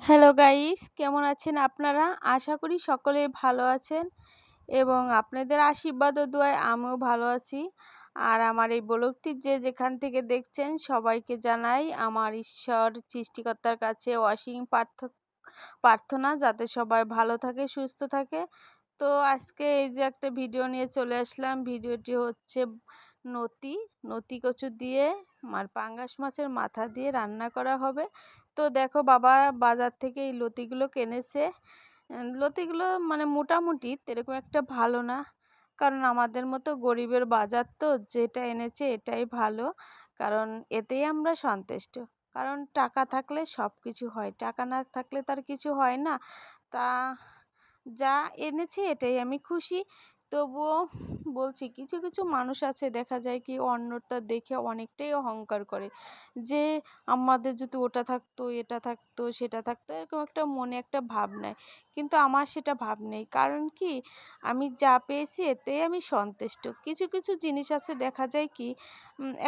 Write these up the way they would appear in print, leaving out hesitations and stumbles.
Hello guys, কেমন আছেন আপনারা? আশা করি সকলেই ভালো আছেন এবং আপনাদের আশীর্বাদ ও দোয়ায় আমিও ভালো আছি। আর আমার এই ব্লগটি যে যেখান থেকে দেখছেন সবাইকে জানাই আমার ঈশ্বর সৃষ্টিকর্তার কাছে অসীম প্রার্থনা যাতে সবাই ভালো থাকে, সুস্থ থাকে। তো আজকে এই যে একটা ভিডিও নিয়ে চলে আসলাম। ভিডিওটি হচ্ছে নতি নতি কচু দিয়ে আর পাঙ্গাস মাছের মাথা দিয়ে রান্না করা হবে। তো দেখো বাবা বাজার থেকে এই লতিগুলো কিনেছে। লতিগুলো মানে মোটামুটি এরকম একটা ভালো না, কারণ আমাদের মতো গরিবের বাজার তো যেটা এনেছে এটাই ভালো, কারণ এতেই আমরা সন্তুষ্ট। কারণ টাকা থাকলে সব কিছু হয়, টাকা না থাকলে তার কিছু হয় না। তা যা এনেছে এটাই আমি খুশি। তবুও বলছি, কিছু কিছু মানুষ আছে দেখা যায় কি অন্যটা দেখে অনেকটাই অহংকার করে, যে আমাদের যদি ওটা থাকতো, এটা থাকতো, সেটা থাকতো, এরকম একটা মনে একটা ভাব নেয়। কিন্তু আমার সেটা ভাব নেই, কারণ কি আমি যা পেয়েছি এতেই আমি সন্তুষ্ট। কিছু কিছু জিনিস আছে দেখা যায় কি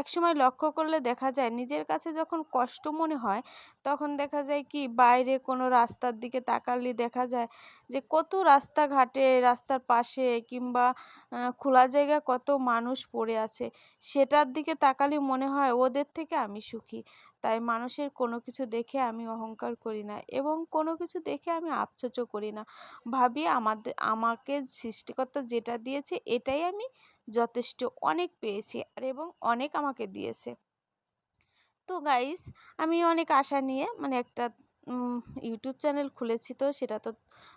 একসময় লক্ষ্য করলে দেখা যায় নিজের কাছে যখন কষ্ট মনে হয়, তখন দেখা যায় কি বাইরে কোনো রাস্তার দিকে তাকালে দেখা যায় যে কত রাস্তাঘাটে, রাস্তার পাশে কিংবা খোলা জায়গায় কত মানুষ পড়ে আছে, সেটার দিকে তাকালে মনে হয় ওদের থেকে আমি সুখী। তাই মানুষের কোনো কিছু দেখে আমি অহংকার করি না এবং কোনো কিছু দেখে আমি আফসোসও করি না। ভাবি আমাকে সৃষ্টিকর্তা যেটা দিয়েছে এটাই আমি যথেষ্ট, অনেক পেয়েছি আর এবং অনেক আমাকে দিয়েছে। তো গাইস, আমি অনেক আশা নিয়ে মানে একটা ইউটিউব চ্যানেল খুলেছি, তো সেটা তো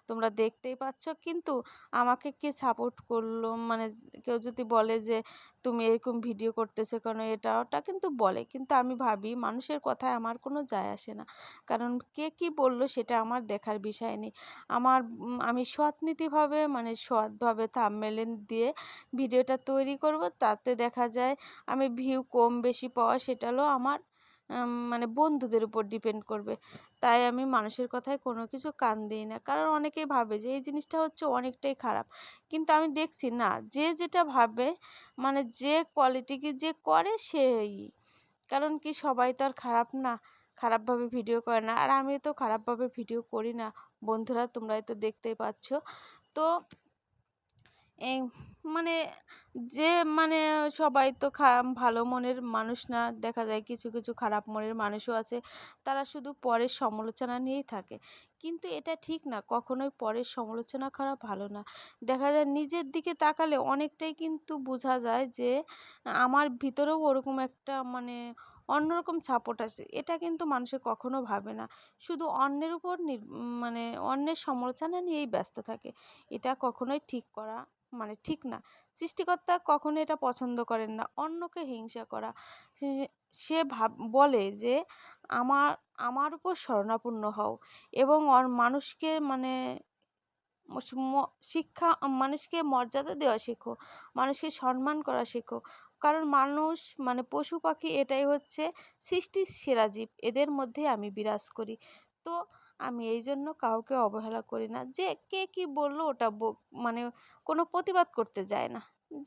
তোমরা দেখতেই পাচ্ছ। কিন্তু আমাকে কে সাপোর্ট করলো, মানে কেউ যদি বলে যে তুমি এরকম ভিডিও করতেছো কেন, এটা ওটা কিন্তু বলে, কিন্তু আমি ভাবি মানুষের কথায় আমার কোনো যায় আসে না। কারণ কে কি বললো সেটা আমার দেখার বিষয় নেই। আমি সৎনীতিভাবে মানে সৎভাবে থাম্বনেল দিয়ে ভিডিওটা তৈরি করব, তাতে দেখা যায় আমি ভিউ কম বেশি পাওয়া সেটা হলো আমার মানে বন্ধুদের উপর ডিপেন্ড করবে। তাই আমি মানুষের কথায় কোনো কিছু কান দিই না, কারণ অনেকেই ভাবে যে এই জিনিসটা হচ্ছে অনেকটাই খারাপ। কিন্তু আমি দেখছি না, যে যেটা ভাবে মানে যে কোয়ালিটি কি যে করে সেই, কারণ কি সবাই তো আর খারাপ না, খারাপভাবে ভিডিও করে না, আর আমি তো খারাপভাবে ভিডিও করি না। বন্ধুরা তোমরাই তো দেখতেই পাচ্ছ। তো এই মানে যে মানে সবাই তো ভালো মনের মানুষ না, দেখা যায় কিছু কিছু খারাপ মনের মানুষও আছে, তারা শুধু পরের সমালোচনা নিয়েই থাকে। কিন্তু এটা ঠিক না, কখনোই পরের সমালোচনা করা ভালো না। দেখা যায় নিজের দিকে তাকালে অনেকটাই কিন্তু বোঝা যায় যে আমার ভিতরেও ওরকম একটা মানে অন্যরকম ছাপট আছে। এটা কিন্তু মানুষে কখনো ভাবে না, শুধু অন্যের উপর মানে অন্যের সমালোচনা নিয়েই ব্যস্ত থাকে। এটা কখনোই ঠিক করা মানে ঠিক না। সৃষ্টিকর্তা কখনো এটা পছন্দ করেন না, অন্যকে হিংসা করা। সে সে বলে যে আমার আমার উপর শরণাপন্ন হও এবং মানুষকে মানে শিক্ষা, মানুষকে মর্যাদা দেওয়া শেখো, মানুষকে সম্মান করা শেখো। কারণ মানুষ মানে পশু পাখি এটাই হচ্ছে সৃষ্টির সেরা জীব, এদের মধ্যে আমি বিরাজ করি। তো আমি এই জন্য কাউকে অবহেলা করি না, যে কে কি বললো ওটা মানে কোনো প্রতিবাদ করতে যায় না,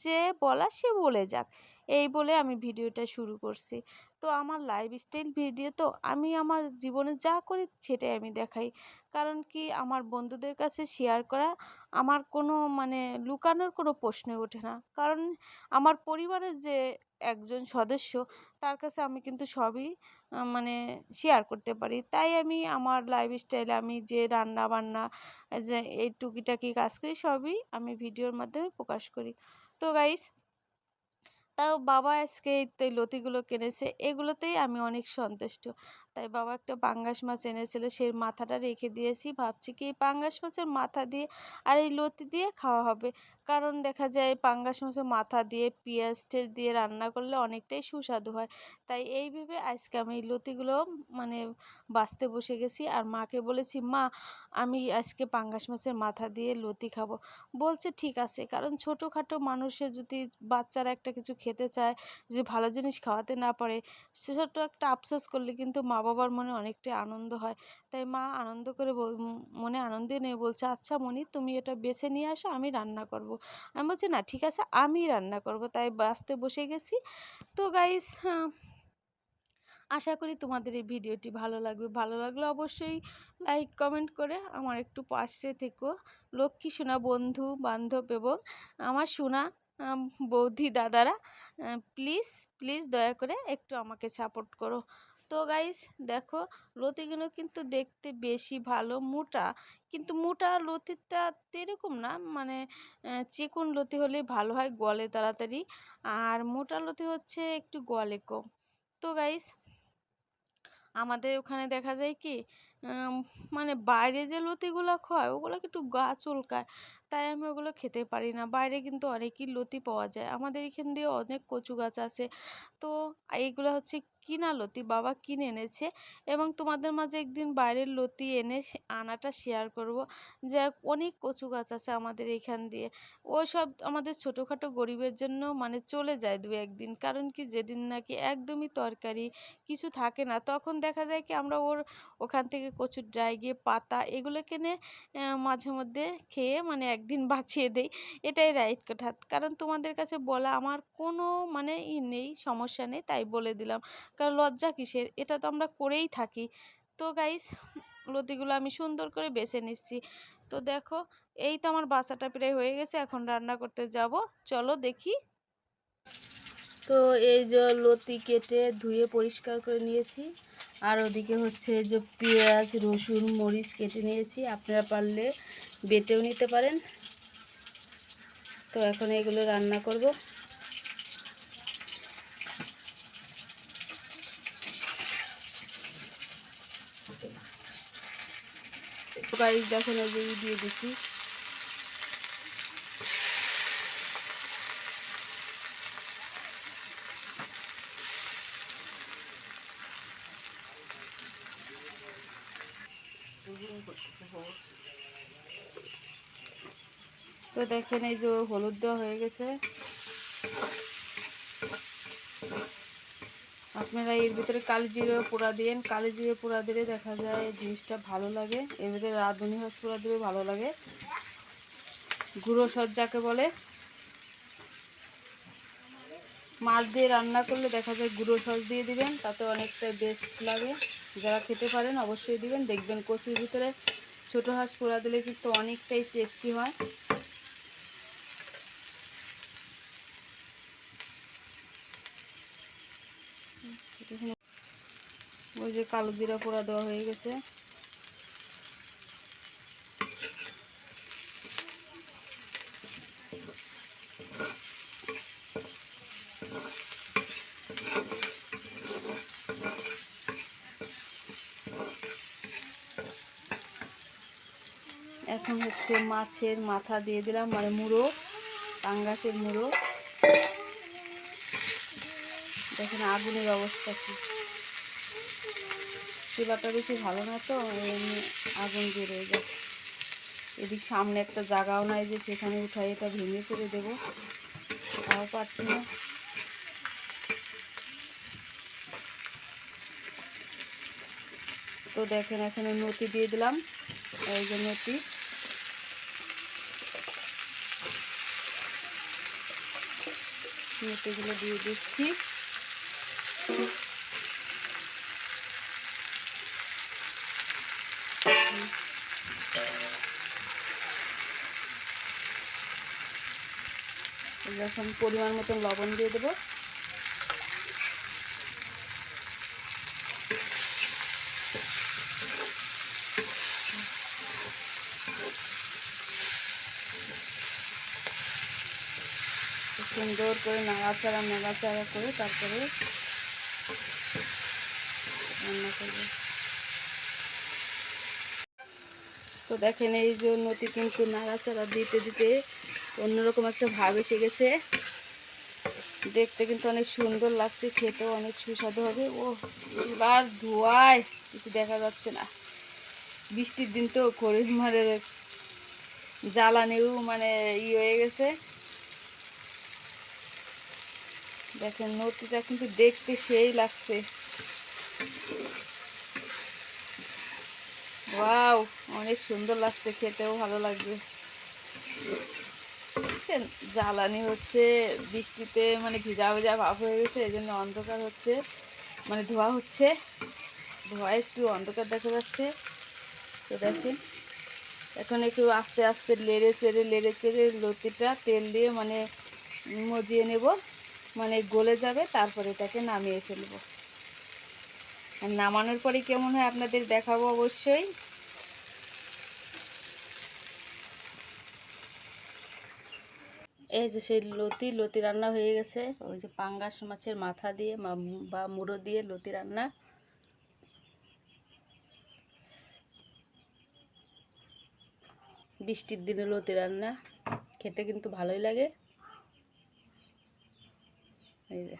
যে বলা সে বলে যাক, এই বলে আমি ভিডিওটা শুরু করছি। তো আমার লাইফস্টাইল ভিডিও, তো আমি আমার জীবনে যা করি সেটাই আমি দেখাই। কারণ কি আমার বন্ধুদের কাছে শেয়ার করা আমার কোনো মানে লুকানোর কোনো প্রশ্নই ওঠে না, কারণ আমার পরিবারের যে একজন সদস্য তার কাছে আমি কিন্তু সবই মানে শেয়ার করতে পারি। তাই আমি আমার লাইফস্টাইলে আমি যে রান্না বান্না, যে এই টুকিটাকি কাজ করি সবই আমি ভিডিওর মাধ্যমে প্রকাশ করি। তো গাইস, তাও বাবা আজকে এই তো এই লতিগুলো কিনেছে, এগুলোতেই আমি অনেক সন্তুষ্ট। তাই বাবা একটা পাঙ্গাস মাছ এনেছিল, সেই মাথাটা রেখে দিয়েছি, ভাবছি কি এই পাঙ্গাস মাছের মাথা দিয়ে আর এই লতি দিয়ে খাওয়া হবে। কারণ দেখা যায় পাঙ্গাস মাছের মাথা দিয়ে পেঁয়াজ টেজ দিয়ে রান্না করলে অনেকটাই সুস্বাদু হয়। তাই এই ভেবে আজকে আমি এই লতিগুলো মানে বাছতে বসে গেছি, আর মাকে বলেছি মা আমি আজকে পাঙ্গাস মাছের মাথা দিয়ে লতি খাবো। বলছে ঠিক আছে, কারণ ছোটোখাটো মানুষের যদি বাচ্চারা একটা কিছু খেতে চায়, যে ভালো জিনিস খাওয়াতে না পারে, ছোট্ট একটা আফসোস করলে কিন্তু মা বাবার মনে অনেকটাই আনন্দ হয়। তাই মা আনন্দ করে মনে আনন্দে নিয়ে বলছে আচ্ছা মনি তুমি এটা বেছে নিয়ে আসো, আমি রান্না করব। আমি বলছি না ঠিক আছে আমি রান্না করব, তাই বাছতে বসে গেছি। তো গাইস, আশা করি তোমাদের এই ভিডিওটি ভালো লাগবে। ভালো লাগলে অবশ্যই লাইক কমেন্ট করে আমার একটু পাশে থেকো। লক্ষ্মী সোনা বন্ধু বান্ধব এবং আমার সোনা বৌদি দাদারা প্লিজ প্লিজ দয়া করে একটু আমাকে সাপোর্ট করো। তো গাইস দেখো, লতিগুলো কিন্তু দেখতে বেশি ভালো মোটা, কিন্তু মোটা লতিটা এরকম না, মানে চিকন লতি হলেই ভালো হয়, গলে তাড়াতাড়ি। আর মোটা লতি হচ্ছে একটু গলে কম। তো গাইস আমাদের ওখানে দেখা যায় কি, উম, মানে বাইরে যে লতিগুলো খায় ওগুলো একটু গা চুলকায়, তাই আমি ওগুলো খেতে পারি না। বাইরে কিন্তু অনেকই লতি পাওয়া যায়, আমাদের এখান দিয়ে অনেক কচু গাছ আছে। তো এইগুলো হচ্ছে কিনা লতি, বাবা কিনে এনেছে। এবং তোমাদের মাঝে একদিন বাইরের লতি এনে আনাটা শেয়ার করব। যে অনেক কচু গাছ আছে আমাদের এখান দিয়ে, ওসব আমাদের ছোটোখাটো গরিবের জন্য মানে চলে যায় দু একদিন। কারণ কি, যেদিন নাকি একদমই তরকারি কিছু থাকে না, তখন দেখা যায় কি আমরা ওখান থেকে কচুর ডাই গিয়ে পাতা এগুলো কিনে মাঝে মধ্যে খেয়ে মানে একদিন বাঁচিয়ে দেই। এটাই রাইট কথা। কারণ তোমাদের কাছে বলা আমার কোনো মানে নেই, সমস্যা নেই, তাই বলে দিলাম। কারণ লজ্জা কিসের, এটা তো আমরা করেই থাকি। তো গাইস লতিগুলো আমি সুন্দর করে বেছে নিচ্ছি। তো দেখো, এই তো আমার বাসাটা প্রায় হয়ে গেছে, এখন রান্না করতে যাব, চলো দেখি। তো এই যে লতি কেটে ধুয়ে পরিষ্কার করে নিয়েছি, আর ওদিকে হচ্ছে যে পেঁয়াজ রসুন মরিচ কেটে নিয়েছি, আপনারা পারলে বেটেও নিতে পারেন। তো এখন এগুলো রান্না করব। গাইস দেখুন এই যে দিয়ে দিচ্ছি। তো দেখেন এই যে হলুদ দেওয়া হয়ে গেছে। আপনারা এর ভিতরে কালি জিরে পোড়া দিন, কালি জিরে পোড়া দিলে দেখা যায় জিনিসটা ভালো লাগে। এর ভিতরে রাঁধুনি হস পোড়া দিলে ভালো লাগে, গুঁড়ো সস যাকে বলে। মাছ দিয়ে রান্না করলে দেখা যায় গুঁড়ো সস দিয়ে দিবেন, তাতে অনেকটা বেস্ট লাগে। যারা খেতে পারেন অবশ্যই দিবেন, দেখবেন কচুর ভিতরে ছোটো হাঁস পোড়া দিলে কিন্তু অনেকটাই টেস্টি হয়। ওই যে কালো জিরা পোড়া দেওয়া হয়ে গেছে। এখন হচ্ছে মাছের মাথা দিয়ে দিলাম, মানে মুড়ো, পাঙ্গাসের মুড়ো। দেখেন আগুনের অবস্থা কি, চুলাটা বেশি ভালো না তো এমনি আগুন দিয়ে রয়ে যায়। এদিক সামনে একটা জায়গাও নাই যে সেখানে উঠাই এটা ভেঙে চড়ে দেবো, তাও পারছি না। তো দেখেন এখানে নতি দিয়ে দিলাম, এই যে নতি। নতিগুলো দিয়ে দিচ্ছি। এখন পরিমাণ মতন লবণ দিয়ে দেবো। সুন্দর করে নাড়াচাড়া করে তারপরে রান্না করবো। তো দেখেন এই যে নতি কিন্তু নাড়াচাড়া দিতে দিতে অন্যরকম একটা ভাব এসে গেছে, দেখতে কিন্তু অনেক সুন্দর লাগছে, খেতেও অনেক সুস্বাদু হবে। ও চুলার ধোঁয়ায় কিছু দেখা যাচ্ছে না, বৃষ্টির দিন তো করে মানে জ্বালানিও মানে হয়ে গেছে। দেখেন নতিটা কিন্তু দেখতে সেই লাগছে, ওয়াও অনেক সুন্দর লাগছে, খেতেও ভালো লাগবে। জ্বালানি হচ্ছে বৃষ্টিতে মানে ভিজা ভিজা ভাব হয়ে গেছে, এই জন্য অন্ধকার হচ্ছে, মানে ধোয়া হচ্ছে, ধোয়া একটু অন্ধকার দেখা যাচ্ছে। তো দেখেন এখন একটু আস্তে আস্তে লেড়ে চেড়ে লতিটা তেল দিয়ে মানে মজিয়ে নেব, মানে গলে যাবে, তারপরে এটাকে নামিয়ে ফেলব। আর নামানোর পরে কেমন হয় আপনাদের দেখাবো অবশ্যই। এই যে সেই লতি রান্না হয়ে গেছে। ওই যে পাঙ্গাস মাছের মাথা দিয়ে বা মুড়ো দিয়ে লতি রান্না। বৃষ্টির দিনে লতি রান্না খেতে কিন্তু ভালোই লাগে। এই যে